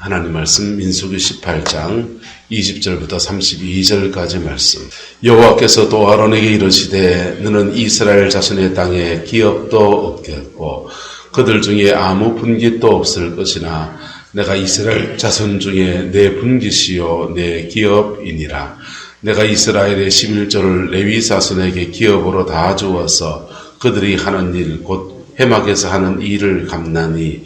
하나님 말씀 민수기 18장 20절부터 32절까지 말씀. 여호와께서 또 아론에게 이르시되 너는 이스라엘 자손의 땅에 기업도 없겠고 그들 중에 아무 분깃도 없을 것이나 내가 이스라엘 자손 중에 내 분깃이요 내 기업이니라. 내가 이스라엘의 11조를 레위 자손에게 기업으로 다 주어서 그들이 하는 일 곧 해막에서 하는 일을 갚나니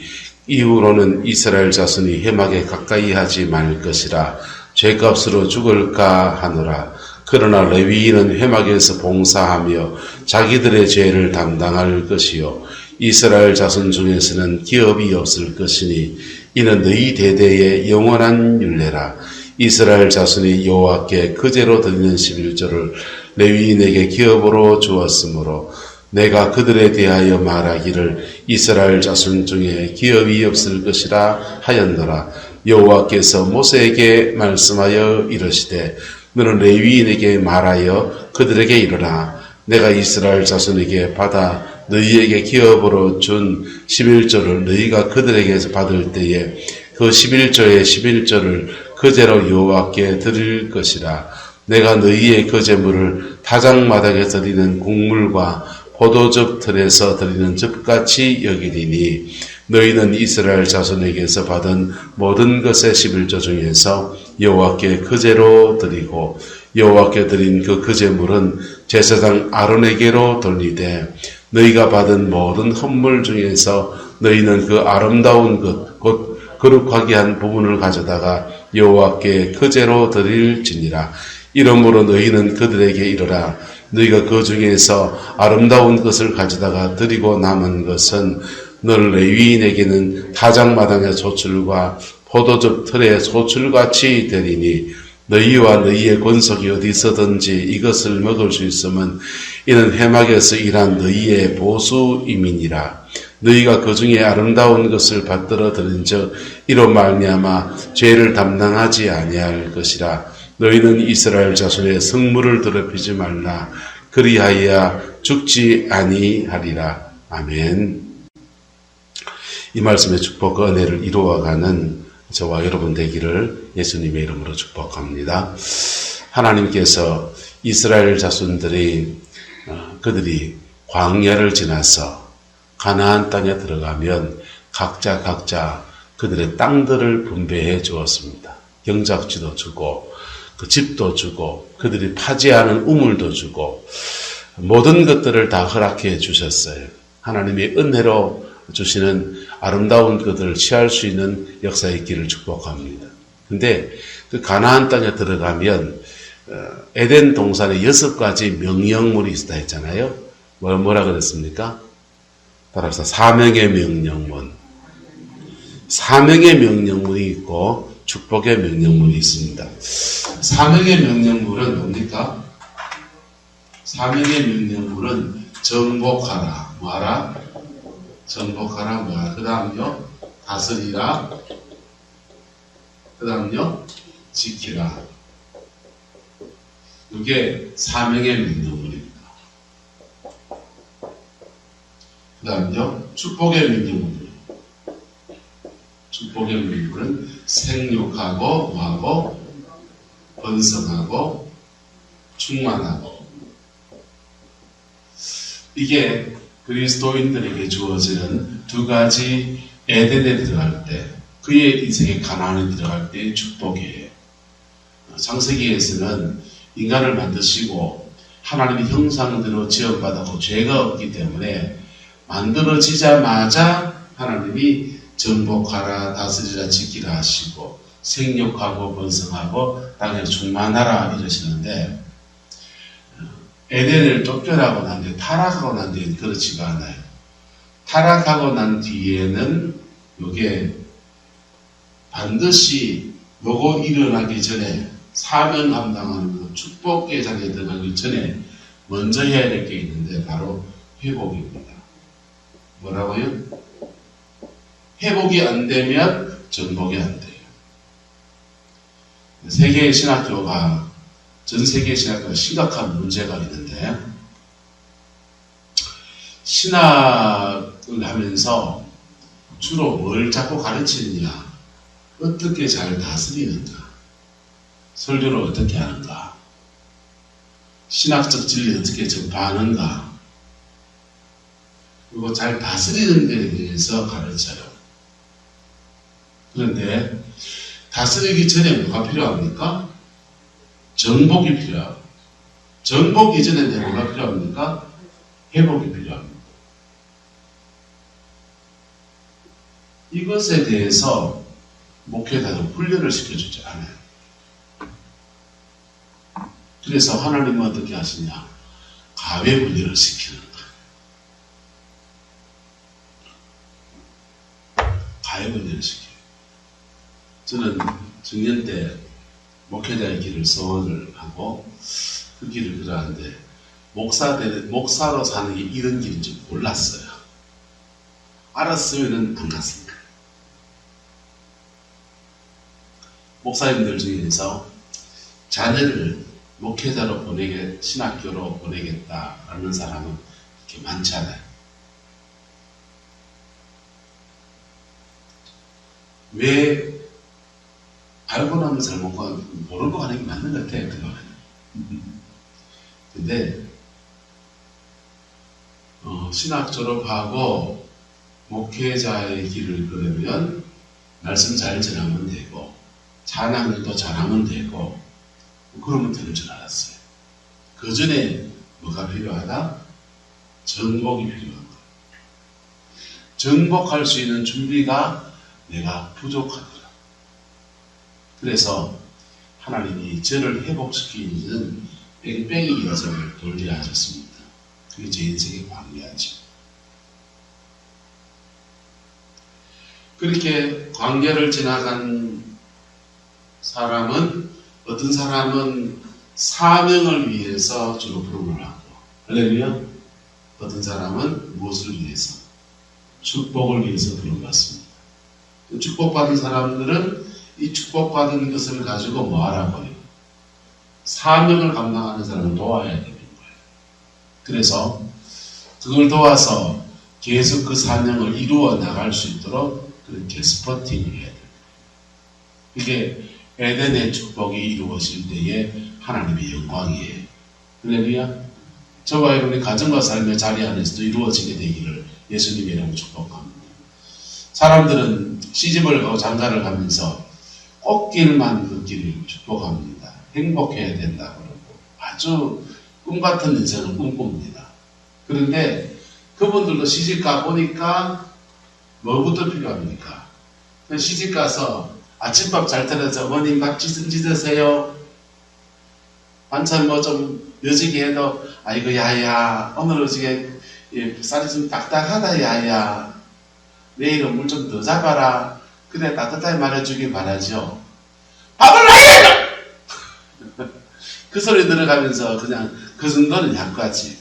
이후로는 이스라엘 자손이 해막에 가까이 하지 말 것이라. 죄값으로 죽을까 하노라. 그러나 레위인은 해막에서 봉사하며 자기들의 죄를 담당할 것이요 이스라엘 자손 중에서는 기업이 없을 것이니 이는 너희 대대의 영원한 율례라. 이스라엘 자손이 여호와께 그제로 드리는 11조를 레위인에게 기업으로 주었으므로 내가 그들에 대하여 말하기를 이스라엘 자손 중에 기업이 없을 것이라 하였노라. 여호와께서 모세에게 말씀하여 이르시되 너는 레위인에게 말하여 그들에게 이르라. 내가 이스라엘 자손에게 받아 너희에게 기업으로 준 11조를 너희가 그들에게서 받을 때에 그 11조의 11조를 그제로 여호와께 드릴 것이라. 내가 너희의 그 제물을 타작마당에 드리는 곡물과 포도즙 틀에서 드리는 즙같이 여기리니 너희는 이스라엘 자손에게서 받은 모든 것의 11조 중에서 여호와께 그제로 드리고 여호와께 드린 그 제물은 제사장 아론에게로 돌리되 너희가 받은 모든 헌물 중에서 너희는 그 아름다운 것 곧 거룩하게 한 부분을 가져다가 여호와께 그제로 드릴지니라. 이러므로 너희는 그들에게 이르라. 너희가 그 중에서 아름다운 것을 가져다가 드리고 남은 것은 너 레위인에게는 타작마당의 소출과 포도즙 틀의 소출같이 되리니 너희와 너희의 권속이 어디서든지 이것을 먹을 수 있으면 이는 해막에서 일한 너희의 보수임이니라. 너희가 그 중에 아름다운 것을 받들어 들은즉 이로 말미암아 죄를 담당하지 아니할 것이라. 너희는 이스라엘 자손의 성물을 더럽히지 말라. 그리하여야 죽지 아니하리라. 아멘. 이 말씀의 축복과 은혜를 이루어가는 저와 여러분 되기를 예수님의 이름으로 축복합니다. 하나님께서 이스라엘 자손들이 그들이 광야를 지나서 가나안 땅에 들어가면 각자 그들의 땅들을 분배해 주었습니다. 경작지도 주고 그 집도 주고 그들이 파지하는 우물도 주고 모든 것들을 다 허락해 주셨어요. 하나님의 은혜로 주시는 아름다운 것들을 취할 수 있는 역사의 있기를 축복합니다. 근데 그 가나안 땅에 들어가면 에덴 동산에 6가지 명령물이 있다 했잖아요. 뭐라 그랬습니까? 따라서 사명의 명령문. 사명의 명령문이 있고 축복의 명령문이 있습니다. 사명의 명령문은 뭡니까? 사명의 명령문은 정복하라. 뭐하라? 정복하라. 뭐하라? 그 다음요? 다스리라. 그 다음요? 지키라. 이게 사명의 명령문입니다. 그 다음요? 축복의 명령문입니다. 축복의 명령문은 생육하고 뭐하고 번성하고 충만하고 이게 그리스도인들에게 주어지는 2가지 에덴에 들어갈 때 그의 인생의 가나안에 들어갈 때의 축복이에요. 창세기에서는 인간을 만드시고 하나님의 형상대로 지음받았고 죄가 없기 때문에 만들어지자마자 하나님이 정복하라 다스리라 지키라 하시고 생육하고 번성하고 땅에 충만하라 이러시는데 에덴을 쫓겨나고 난 뒤에 타락하고 난 뒤에는 그렇지가 않아요. 타락하고 난 뒤에는 이게 반드시 요거 일어나기 전에 사명 감당하는 그 축복의 자리에 들어가기 전에 먼저 해야 될 게 있는데 바로 회복입니다. 뭐라고요? 회복이 안 되면 정복이 안 돼요. 세계의 신학교가 전 세계 신학교가 심각한 문제가 있는데 신학을 하면서 주로 뭘 자꾸 가르치느냐 어떻게 잘 다스리는가, 설교를 어떻게 하는가, 신학적 진리 어떻게 전파하는가, 그리고 잘 다스리는 데에 대해서 가르쳐요. 그런데 다스리기 전에 뭐가 필요합니까? 정복이 필요하고, 정복 이전에 뭐가 필요합니까? 회복이 필요합니다. 이것에 대해서 목회자도 훈련을 시켜주지 않아요. 그래서 하나님은 어떻게 하시냐? 가외 훈련을 시키는 거예요. 가외 훈련을 시켜요. 저는 청년 때 목회자의 길을 소원을 하고 그 길을 걸어가는데 목사로 사는 게 이런 길인 줄 몰랐어요. 알았으면 안 갔습니다. 목사님들 중에서 자녀를 목회자로 신학교로 보내겠다라는 사람은 그렇게 많지 않아요. 왜 알고 나면 잘 모르고 가는 게 맞는 것 같아요. 근데 신학 졸업하고 목회자의 길을 걸으면 말씀 잘 전하면 되고 찬양도 잘하면 되고 그러면 되는 줄 알았어요. 그 전에 뭐가 필요하다? 정복이 필요한 거예요. 정복할 수 있는 준비가 내가 부족하더라. 그래서 하나님이 저를 회복시키는 뺑뺑이 여정을 돌리게 하셨습니다. 그게 제 인생의 관계하죠. 그렇게 관계를 지나간 사람은, 어떤 사람은 사명을 위해서 주로 부름을 하고, 할렐루야. 어떤 사람은 무엇을 위해서? 축복을 위해서 부름받습니다. 축복받은 사람들은 이 축복받은 것을 가지고 뭐 하라고 해요? 사명을 감당하는 사람을 도와야 되는 거예요. 그래서 그걸 도와서 계속 그 사명을 이루어 나갈 수 있도록 그렇게 스포팅을 해야 돼요. 이게 에덴의 축복이 이루어질 때에 하나님의 영광이에요. 할렐루야. 저와 여러분의 가정과 삶의 자리 안에서도 이루어지게 되기를 예수님의 이름으로 축복합니다. 사람들은 시집을 가고 장가를 가면서 꽃길만 걷기를 축복합니다. 행복해야 된다 그러고 아주 꿈같은 인생을 꿈꿉니다. 그런데 그분들도 시집 가보니까 뭐부터 필요합니까? 시집 가서 아침밥 잘 차려서 어머님 밥 찢으세요. 반찬 뭐 좀 여지게 해도 아이고 야야 오늘 어지게 쌀이 좀 딱딱하다 야야 내일은 물 좀 더 잡아라. 그래 따뜻하게 말해주길 바라죠. 밥을 놔야 그 소리 들어가면서 그냥 그 정도는 약하지.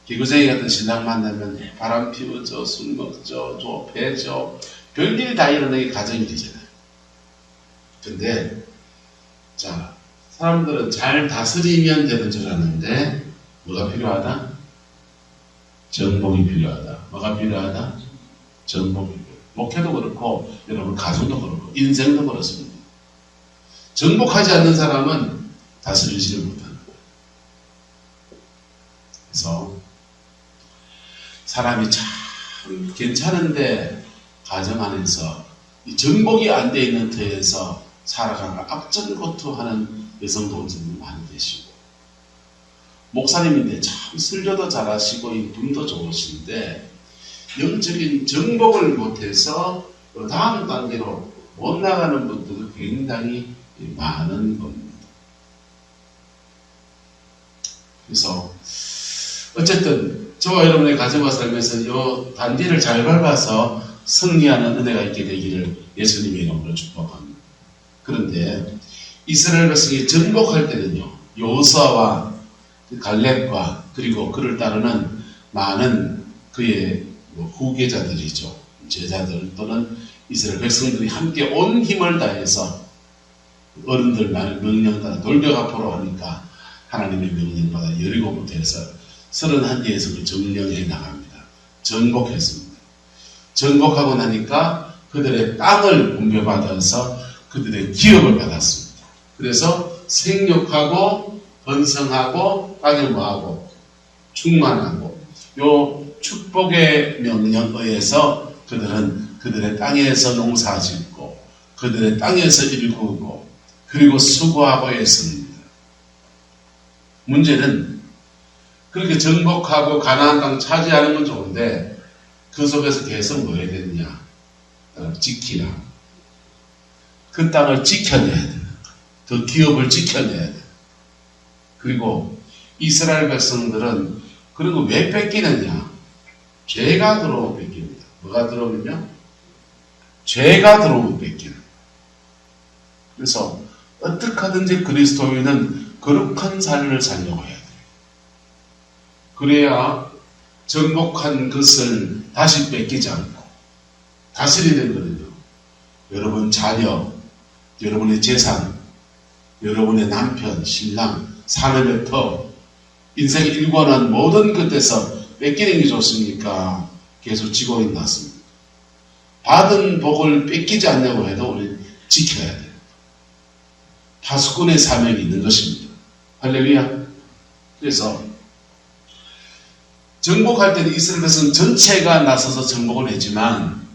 기구쟁이 같은 신랑 만나면 바람 피우죠, 술 먹죠, 좁혀죠. 별일 다 일어나게 가정이 되잖아요. 근데 자 사람들은 잘 다스리면 되는 줄 아는데 뭐가 필요하다? 정복이 필요하다. 뭐가 필요하다? 정복이 필요하다. 목회도 그렇고 여러분 가정도 그렇고 인생도 그렇습니다. 정복하지 않는 사람은 다스리지를 못하는 거예요. 그래서 사람이 참 괜찮은데 가정 안에서 이 정복이 안 돼 있는 터에서 살아가는 악전고투하는 여성 동생들 많이 계시고 목사님인데 참 설교도 잘하시고 분도 좋으신데 영적인 정복을 못해서 다음 단계로 못 나가는 분들은 굉장히 많은 겁니다. 그래서 어쨌든 저와 여러분의 가정과 삶에서 이 단계를 잘 밟아서 승리하는 은혜가 있게 되기를 예수님의 이름으로 축복합니다. 그런데 이스라엘 백성이 정복할 때는요, 여호수아와 갈렙과 그리고 그를 따르는 많은 그의 후계자들이죠. 제자들 또는 이스라엘 백성들이 함께 온 힘을 다해서 어른들 명령 따라 돌격 앞으로 하니까 하나님의 명령받아 여리고부터 해서 31개에서 점령해 나갑니다. 정복했습니다. 정복하고 나니까 그들의 땅을 분배받아서 그들의 기업을 받았습니다. 그래서 생육하고 번성하고 땅에 뭐하고 충만하고 요 축복의 명령에 의해서 그들은 그들의 땅에서 농사짓고 그들의 땅에서 일구고 그리고 수고하고 했습니다. 문제는 그렇게 정복하고 가나안 땅 차지하는 건 좋은데 그 속에서 계속 뭐 해야 되느냐? 지키라. 그 땅을 지켜내야 돼. 그 기업을 지켜내야 돼. 그리고 이스라엘 백성들은 그리고 왜 뺏기느냐? 죄가 들어오면 뺏깁니다. 뭐가 들어오면요? 죄가 들어오면 뺏기는. 그래서 어떻게 하든지 그리스도인은 거룩한 삶을 살려고 해야 돼요. 그래야 정복한 것을 다시 뺏기지 않고 다스리는 거는요. 여러분 자녀, 여러분의 재산, 여러분의 남편, 신랑, 사람의 터, 인생의 일관한 모든 것에서 뺏기는 게 좋습니까? 계속 지고 있났습니다. 받은 복을 뺏기지 않냐고 해도 우리는 지켜야 돼요. 파수꾼의 사명이 있는 것입니다. 할렐루야. 그래서 정복할 때는 이스라엘 백성 전체가 나서서 정복을 했지만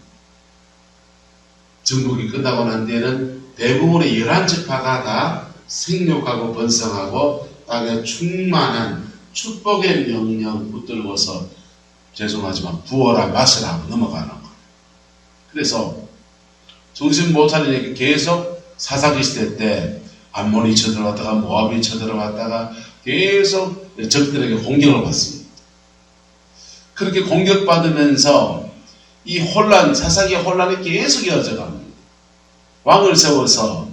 정복이 끝나고 난 뒤에는 대부분의 11지파가 다 생육하고 번성하고 땅에 충만한 축복의 명령 붙들고서 죄송하지만 부어라 마시라 하고 넘어가는 거예요. 그래서 정신 못 차리니까 계속 사사기 시대 때 암몬이 쳐들어갔다가 모압이 쳐들어갔다가 계속 적들에게 공격을 받습니다. 그렇게 공격받으면서 이 혼란, 사사기의 혼란이 계속 이어져 갑니다. 왕을 세워서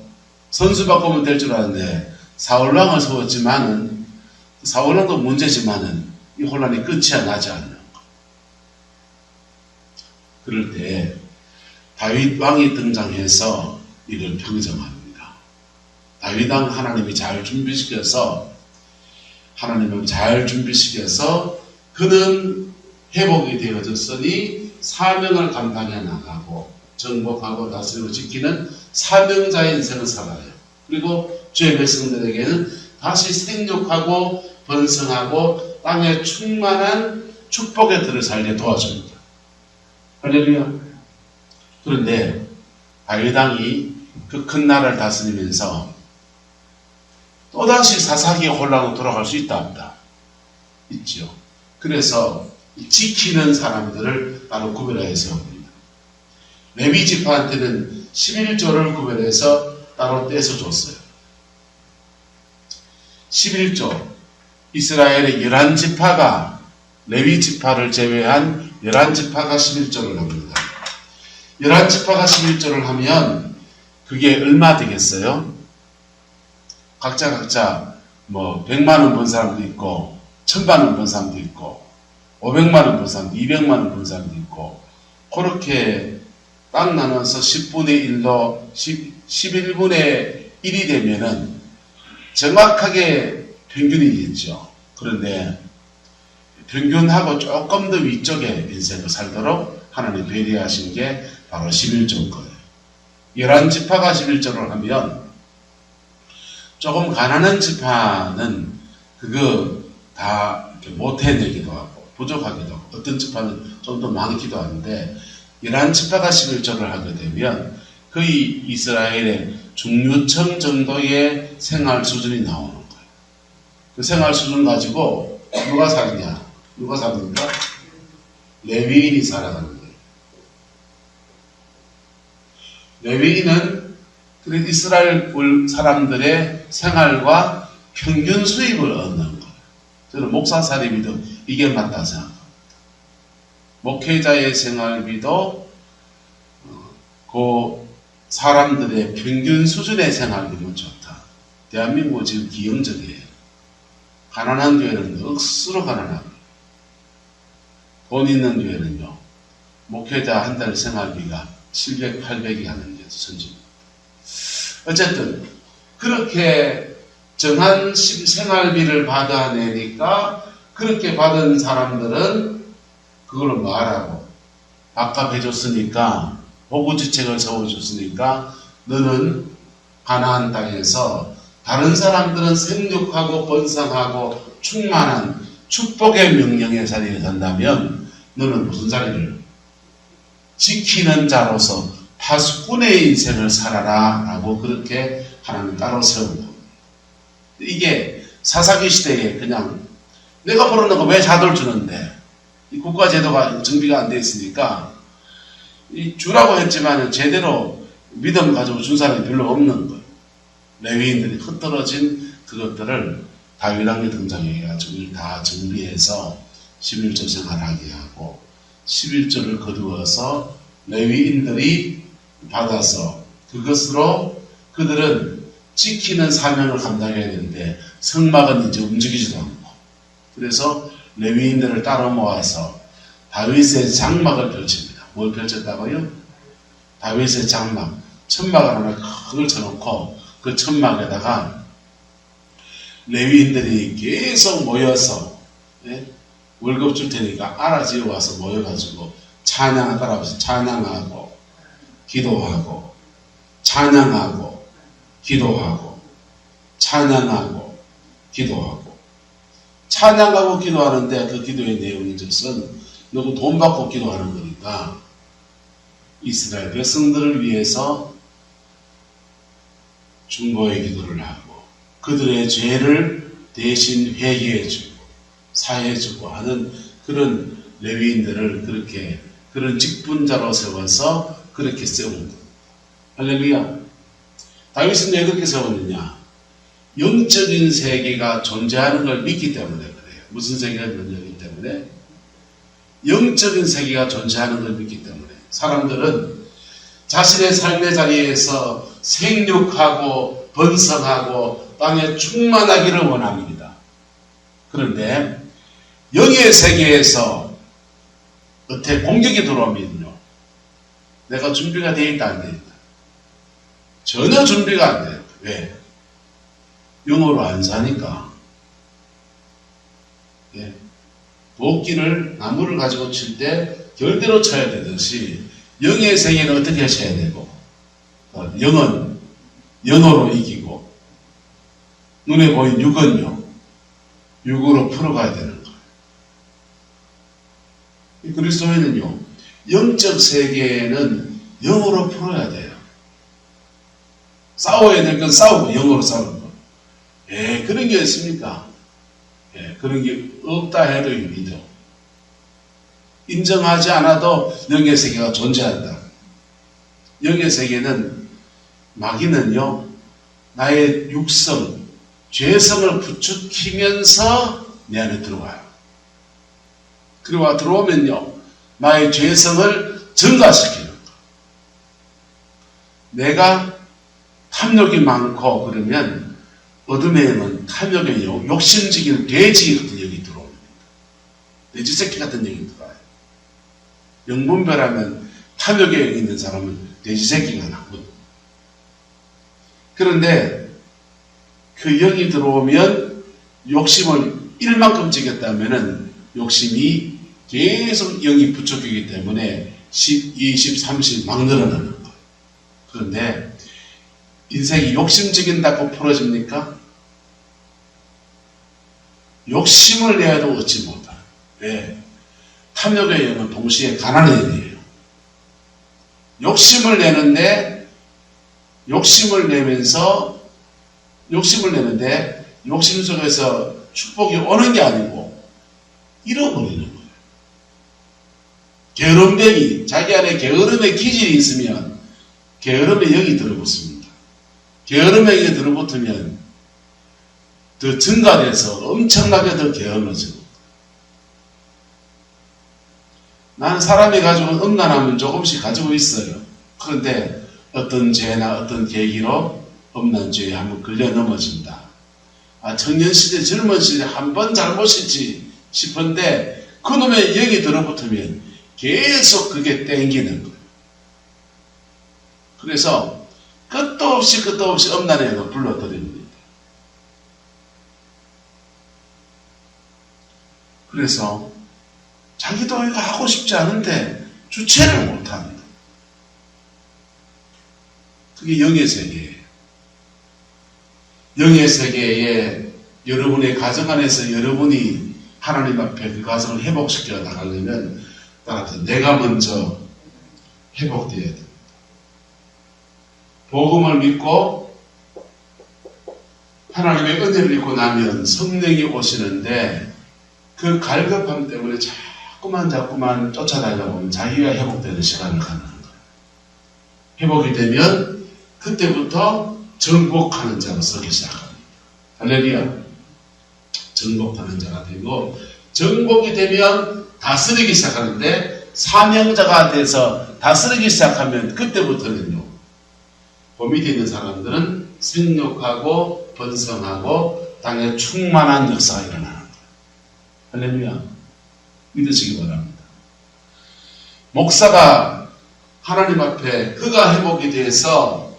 선수 바꾸면 될 줄 알았는데 사울왕을 세웠지만은 사울왕도 문제지만은 이 혼란이 끝이 나지 않는 것. 그럴 때 다윗 왕이 등장해서 이걸 평정합니다. 다윗 왕 하나님이 잘 준비시켜서 그는 회복이 되어졌으니 사명을 감당해 나가고 정복하고 다스리고 지키는 사명자의 인생을 살아요. 그리고 주의 백성들에게는 다시 생육하고 번성하고 땅에 충만한 축복의 들을 살게 도와줍니다. 할렐루야. 그런데 다윗 왕이 그 큰 나라를 다스리면서 또다시 사사기의 혼란으로 돌아갈 수 있다 없다? 있죠. 그래서 지키는 사람들을 따로 구별하여 세웁니다. 레위 지파한테는 11조를 구별해서 따로 떼서 줬어요. 11조, 이스라엘의 11지파가 레위 지파를 제외한 11지파가 11조를 합니다. 11지파가 11조를 하면 그게 얼마 되겠어요? 각자 뭐 100만원 번 사람도 있고 1000만원 번 사람도 있고 500만원 번 사람도 200만원 번 사람도 있고 그렇게 딱 나눠서 10분의 1로 11분의 1이 되면은 정확하게 평균이겠죠. 그런데 평균하고 조금 더 위쪽에 인생을 살도록 하나님 배려하신 게 바로 11조인 거예요. 11지파가 11조를 하면 조금 가난한 지파는 그거 다 못 해내기도 하고 부족하기도 하고 어떤 지파는 좀 더 많기도 하는데 11지파가 11조를 하게 되면 거의 이스라엘의 중류층 정도의 생활 수준이 나오는 거예요. 그 생활 수준 가지고 누가 사느냐? 누가 삽니까? 레위인이 살아가는 거예요. 레위인은 이스라엘 사람들의 생활과 평균 수입을 얻는 거예요. 저는 목사 사립비도 이게 맞다 생각합니다. 목회자의 생활비도 그 사람들의 평균 수준의 생활비는 좋다. 대한민국은 지금 기형적이에요. 가난한 교회는 억수로 가난하고 돈 있는 교회는요. 목회자 한 달 생활비가 700, 800이 하는 게 선진입니다. 어쨌든 그렇게 정한 생활비를 받아내니까 그렇게 받은 사람들은 그걸로 뭐하라고 밥값 해줬으니까 보고지책을 세워줬으니까 너는 가나안 땅에서 다른 사람들은 생육하고 번성하고 충만한 축복의 명령의 자리에 간다면 너는 무슨 자리를? 지키는 자로서 파수꾼의 인생을 살아라 라고 그렇게 하나님 따로 세운다. 이게 사사기 시대에 그냥 내가 벌어놓은 거 왜 자들 주는데 이 국가제도가 정비가 안 돼 있으니까 이 주라고 했지만 제대로 믿음 가지고 준 사람이 별로 없는 거예요. 레위인들이 흩어진 그것들을 다윗 왕이 등장해가지고 다 정비해서 11조 생활하게 하고 11조를 거두어서 레위인들이 받아서 그것으로 그들은 지키는 사명을 감당해야 되는데 성막은 이제 움직이지도 않고 그래서 레위인들을 따로 모아서 다윗의 장막을 펼칩니다. 뭘 펼쳤다고요? 다윗의 장막, 천막을 하나 큰 걸 쳐놓고 그 천막에다가 레위인들이 계속 모여서 월급 줄 테니까 알아지어 와서 모여가지고 찬양을 따라서 찬양하고 기도하고 찬양하고 기도하고 찬양하고 기도하고 찬양하고 기도하는데 그 기도의 내용이 즉슨 누구 돈 받고 기도하는 거니까 이스라엘 백성들을 위해서 중보의 기도를 하고 그들의 죄를 대신 회개해주고 사해주고 하는 그런 레위인들을 그렇게 그런 직분자로 세워서 그렇게 세운 것. 할렐루야. 다윗은 왜 그렇게 세웠느냐? 영적인 세계가 존재하는 걸 믿기 때문에 그래요. 무슨 세계가 존재하기 때문에? 영적인 세계가 존재하는 걸 믿기 때문에. 사람들은 자신의 삶의 자리에서 생육하고 번성하고 땅에 충만하기를 원합니다. 그런데 영의 세계에서 어떻게 공격이 들어오면요. 내가 준비가 되어 있다 안 되어 있다. 전혀 준비가 안 돼요. 왜? 영어로 안 사니까. 예. 도끼를 나무를 가지고 칠 때 결대로 쳐야 되듯이 영의 세계는 어떻게 하셔야 되고 영은 영어로 이기고 눈에 보인 육은요 육으로 풀어가야 되는 거예요. 그리스도인은요 영적 세계에는 영어로 풀어야 돼요. 싸워야 될 건 싸우고 영어로 싸우는 거. 그런 게 있습니까? 그런 게 없다 해도 믿어. 인정하지 않아도 영의 세계가 존재한다. 영의 세계는 마귀는요 나의 육성, 죄성을 부추기면서 내 안에 들어와요. 그리고 들어오면요 나의 죄성을 증가시키는 거예요. 내가 탐욕이 많고 그러면 어둠의 영은 탐욕의 영, 욕심지기는 돼지 같은 영이 들어옵니다. 돼지 새끼 같은 영이 들어와요. 영분별하면 탐욕의 영이 있는 사람은 돼지 새끼가 나거든. 그런데 그 영이 들어오면 욕심을 일만큼 지겠다면은 욕심이 계속 영이 부추기기 때문에 10, 20, 30 막 늘어나는 거예요. 그런데 인생이 욕심적인다고 풀어집니까? 욕심을 내야도 얻지 못해요. 왜? 탐욕의 영은 동시에 가난의 영이에요. 욕심을 내는데 욕심을 내는데 욕심 속에서 축복이 오는 게 아니고 잃어버리는 거예요. 게으름뱅이, 자기 안에 게으름의 기질이 있으면 게으름의 영이 들어붙습니다. 게으름의 영이 들어붙으면 더 증가돼서 엄청나게 더 게을러지고 나는 사람이 가지고 음란함은 조금씩 가지고 있어요. 그런데 어떤 죄나 어떤 계기로 음란죄에 한번 걸려 넘어진다. 청년 시대, 젊은 시대 한 번 잘못이지 싶은데 그놈의 영이 들어붙으면 계속 그게 땡기는 거예요. 그래서 끝도 없이 음란의 영을 불러들입니다. 그래서 자기도 이거 하고 싶지 않은데 주체를 못합니다. 그게 영의 세계예요. 영의 세계에 여러분의 가정 안에서 여러분이 하나님 앞에 그 가정을 회복시켜 나가려면 따라서 내가 먼저 회복되어야 됩니다. 복음을 믿고 하나님의 은혜를 믿고 나면 성령이 오시는데 그 갈급함 때문에 자꾸만 쫓아다니다 보면 자기가 회복되는 시간을 갖는 거예요. 회복이 되면 그때부터 정복하는 자로 서기 시작합니다. 할렐루야. 정복하는 자가 되고 정복이 되면 다스리기 시작하는데 사명자가 돼서 다스리기 시작하면 그때부터는요. 봄이 되는 사람들은 생육하고 번성하고 땅에 충만한 역사가 일어나는 거예요. 할렐루야. 믿으시기 바랍니다. 목사가 하나님 앞에 그가 회복이 돼서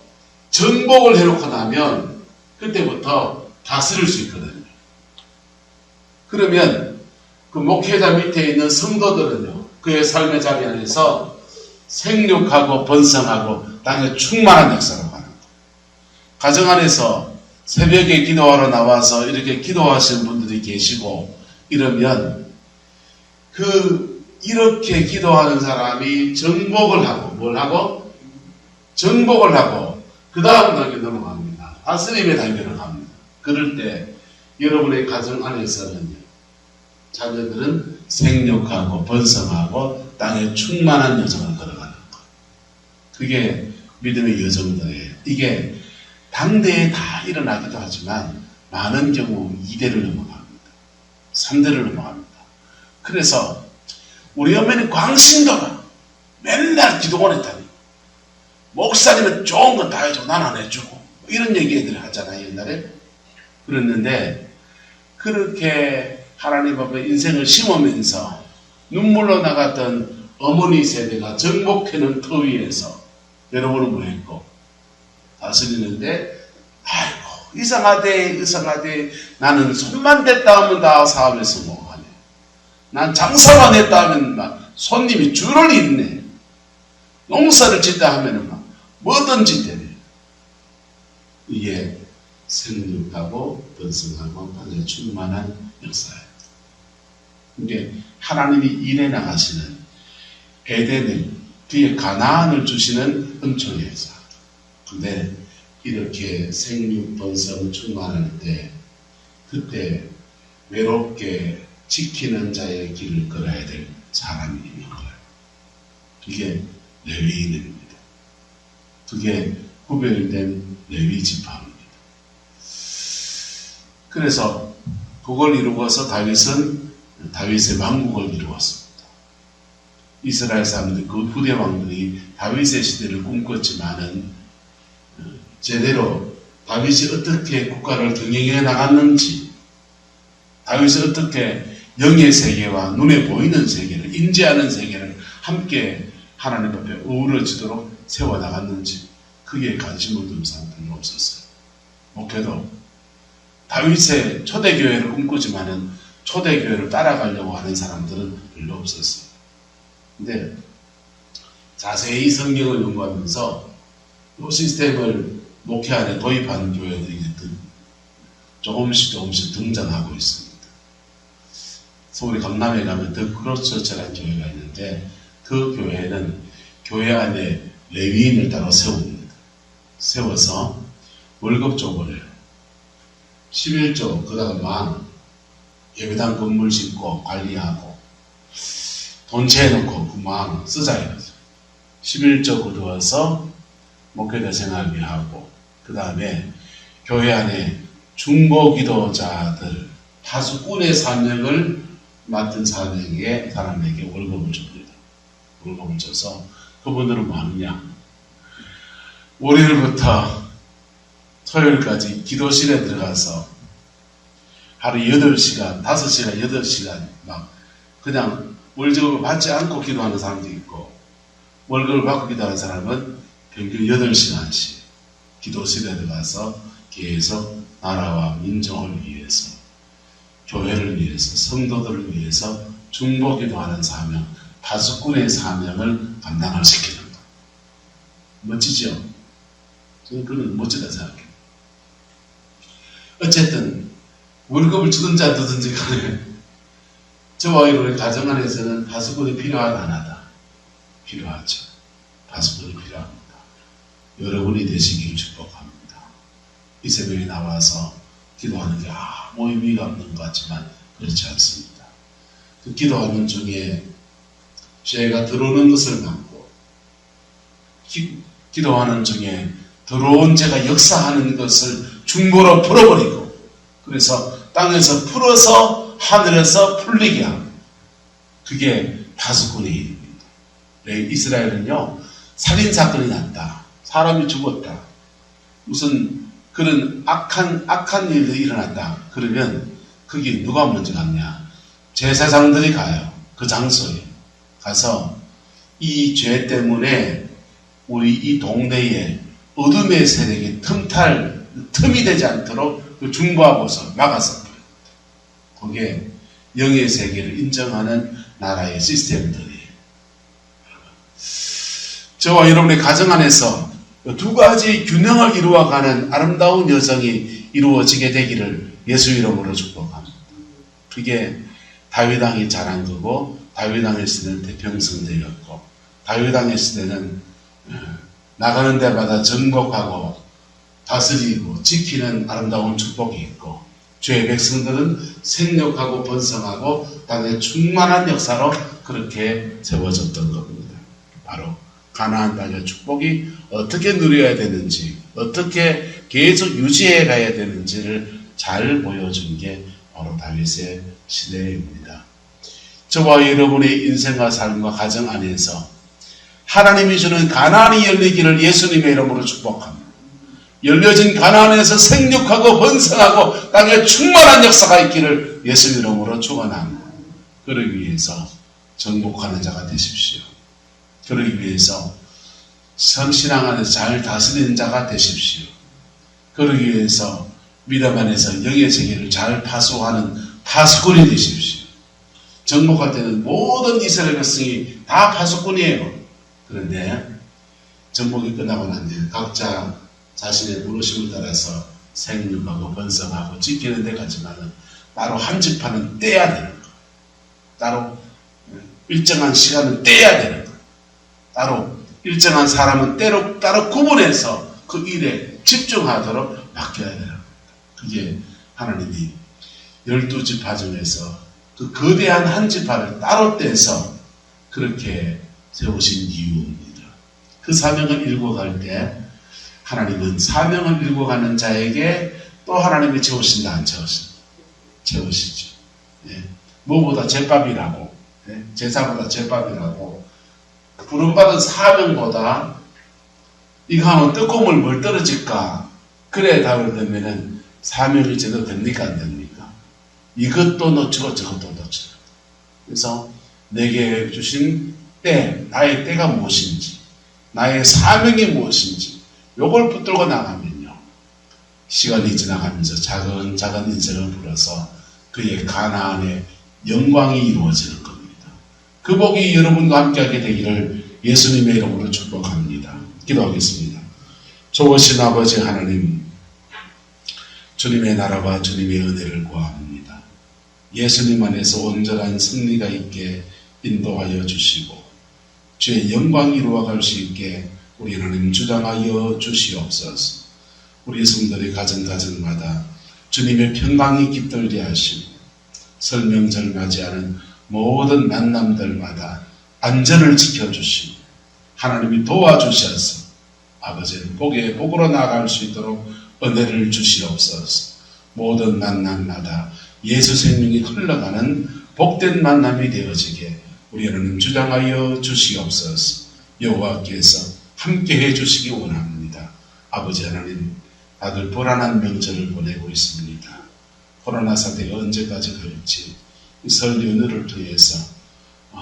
정복을 해놓고 나면 그때부터 다스릴 수 있거든요. 그러면 그 목회자 밑에 있는 성도들은요. 그의 삶의 자리 안에서 생육하고 번성하고 땅에 충만한 역사로 가는 거예요. 가정 안에서 새벽에 기도하러 나와서 이렇게 기도하시는 분들이 계시고 이러면 이렇게 기도하는 사람이 정복을 하고 뭘 하고? 정복을 하고 그 다음 단계 넘어갑니다. 다스림의 단계로 갑니다. 그럴 때 여러분의 가정 안에서는 자녀들은 생육하고 번성하고 땅에 충만한 여정을 걸어가는 것. 그게 믿음의 여정들이에요. 이게 당대에 다 일어나기도 하지만 많은 경우 2대를 넘어갑니다. 3대를 넘어갑니다. 그래서 우리 어머니 광신도가 맨날 기도원 했다니 목사님은 좋은 건 다 해주고 난 안 해주고 이런 얘기들 하잖아요. 옛날에 그랬는데 그렇게 하나님 앞에 인생을 심으면서 눈물로 나갔던 어머니 세대가 정복해놓은 터 위에서 여러분은 뭐 했고 다스리는데 아이고 이상하대 나는 손만 댔다 하면 다 사업에서 뭐하네. 난 장사만 했다 하면 막 손님이 줄을 잇네. 농사를 짓다 하면은 막 뭐든지 되네. 이게 생육하고 번성하고 땅에 충만한 역사예요. 이게 하나님이 일해 나가시는 에덴을 뒤에 가나안을 주시는 은총의 역사. 근데 이렇게 생육 번성 충만할 때 그때 외롭게 지키는 자의 길을 걸어야 될 사람이 있는 거예요. 그게 레위인입니다. 그게 구별된 레위 지파입니다. 그래서 그걸 이루어서 다윗의 왕국을 이루었습니다. 이스라엘 사람들 그 후대 왕들이 다윗의 시대를 꿈꿨지만은 제대로 다윗이 어떻게 국가를 경영해 나갔는지 다윗이 어떻게 영의 세계와 눈에 보이는 세계를 인지하는 세계를 함께 하나님 앞에 어우러지도록 세워나갔는지 그게 관심을 둔 사람 별로 없었어요. 목회도 다윗의 초대교회를 꿈꾸지만은 초대교회를 따라가려고 하는 사람들은 별로 없었어요. 근데 자세히 성경을 연구하면서 이 시스템을 목회 안에 도입하는 교회들이 조금씩 등장하고 있습니다. 서울의 강남에 가면 더 크로스처치라는 교회가 있는데 그 교회는 교회 안에 레위인을 따로 세웁니다. 세워서 월급 줘버려요. 11조 그다음 만 예배당 건물 짓고 관리하고 돈 채워놓고 그 만 쓰자 이거죠. 11조 거두어서 목회자 생활비 하고 그 다음에 교회 안에 중보기도자들 파수꾼의 사명을 맡은 사람에게 월급을 줍니다. 월급을 줘서 그분들은 뭐 하느냐 월요일부터 토요일까지 기도실에 들어가서 하루 8시간, 5시간, 8시간 막 그냥 월급을 받지 않고 기도하는 사람도 있고 월급을 받고 기도하는 사람은 평균 8시간씩 기도실에 들어가서 계속 나라와 민족을 위해서 교회를 위해서 성도들을 위해서 중보기도하는 사명, 파수꾼의 사명을 감당을 시키는 것. 멋지죠? 저는 그건 멋지다 생각해요. 어쨌든 월급을 주든지 안 주든지 간에 저와 여러분의 가정 안에서는 파수꾼이 필요하다 안 하다? 필요하죠. 파수꾼이 필요합니다. 여러분이 되시기를 축복합니다. 이 새벽에 나와서 기도하는 게 아무 의미가 없는 것 같지만 그렇지 않습니다. 그 기도하는 중에 죄가 들어오는 것을 막고 기도하는 중에 들어온 죄가 역사하는 것을 중보로 풀어버리고 그래서 땅에서 풀어서 하늘에서 풀리게 하고 그게 파수꾼의 일입니다. 이스라엘은요 살인사건이 났다. 사람이 죽었다. 무슨 그런 악한 일이 일어났다. 그러면 거기 누가 먼저 갔냐? 제사장들이 가요. 그 장소에 가서 이 죄 때문에 우리 이 동네에 어둠의 세력이 틈이 되지 않도록 중보하고서 막아서 그게 영의 세계를 인정하는 나라의 시스템들이에요. 저와 여러분의 가정 안에서 두 가지 균형을 이루어가는 아름다운 여정이 이루어지게 되기를 예수 이름으로 축복합니다. 그게 다윗 왕이 잘한 거고 다윗 왕의 시대는 태평성대였고 다윗 왕의 시대는 나가는 데마다 정복하고 다스리고 지키는 아름다운 축복이 있고 주의 백성들은 생육하고 번성하고 땅에 충만한 역사로 그렇게 세워졌던 겁니다. 바로 가나안 땅의 축복이 어떻게 누려야 되는지 어떻게 계속 유지해 가야 되는지를 잘 보여준 게 바로 다윗의 시대입니다. 저와 여러분의 인생과 삶과 가정 안에서 하나님이 주는 가나안이 열리기를 예수님의 이름으로 축복합니다. 열려진 가나안에서 생육하고 번성하고 땅에 충만한 역사가 있기를 예수 이름으로 축원합니다. 그러기 위해서 정복하는 자가 되십시오. 그러기 위해서 성신앙 안에서 잘 다스리는 자가 되십시오. 그러기 위해서 믿음 안에서 영의 세계를 잘 파수하는 파수꾼이 되십시오. 정복할 때는 모든 이스라엘 백성이 다 파수꾼이에요. 그런데 정복이 끝나고 난 뒤에 각자 자신의 부르심을 따라서 생육하고 번성하고 지키는 데 가지만은 따로 한 지파는 떼야 되는 거예요. 따로 일정한 시간은 떼야 되는 거예요. 따로 일정한 사람은 따로 구분해서 그 일에 집중하도록 맡겨야 되는 거예요. 그게 하나님이 12지파 중에서 그 거대한 한 지파를 따로 떼서 그렇게 세우신 이유입니다. 그 사명을 일궈 갈 때 하나님은 사명을 일궈 가는 자에게 또 하나님이 채우신다 안 채우신다? 채우시죠. 예. 뭐보다 제밥이라고 제사보다 제밥이라고 부름받은 사명보다 이거 하면 뜨거움을 뭘 떨어질까? 그래 답을 듣면은 사명이 제대로 됩니까 안 됩니까? 이것도 놓치고 저것도 놓치고 그래서 내게 주신 때 나의 때가 무엇인지 나의 사명이 무엇인지 요걸 붙들고 나가면요 시간이 지나가면서 작은 인생을 불어서 그의 가나안의 영광이 이루어지는 겁니다. 그 복이 여러분과 함께하게 되기를 예수님의 이름으로 축복합니다. 기도하겠습니다. 좋으신 아버지 하나님 주님의 나라와 주님의 은혜를 구합니다. 예수님 안에서 온전한 승리가 있게 인도하여 주시고 주의 영광이 이루어갈 수 있게 우리 하나님 주장하여 주시옵소서. 우리 성도의 가정마다 주님의 평강이 깃들게 하시고 설명절맞지 않은 모든 만남들마다 안전을 지켜주시고 하나님이 도와주셔서 아버지의 복에 복으로 나아갈 수 있도록 은혜를 주시옵소서. 모든 만남마다 예수 생명이 흘러가는 복된 만남이 되어지게 우리 하나님 주장하여 주시옵소서. 여호와께서 함께해 주시기 원합니다. 아버지 하나님 다들 불안한 명절을 보내고 있습니다. 코로나 사태가 언제까지 갈지 설 연휴를 통해서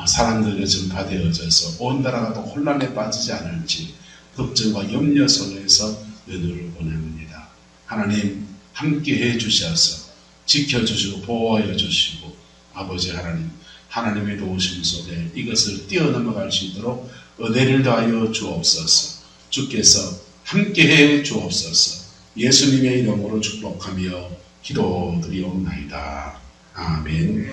사람들에게 전파되어져서 온 나라가 또 혼란에 빠지지 않을지 걱정과 염려 속에서 연휴를 보냅니다. 하나님 함께해 주셔서 지켜주시고 보호하여 주시고 아버지 하나님 하나님의 도우심 속에 이것을 뛰어넘어갈 수 있도록 은혜를 더하여 주옵소서. 주께서 함께해 주옵소서. 예수님의 이름으로 축복하며 기도드리옵나이다. 아멘.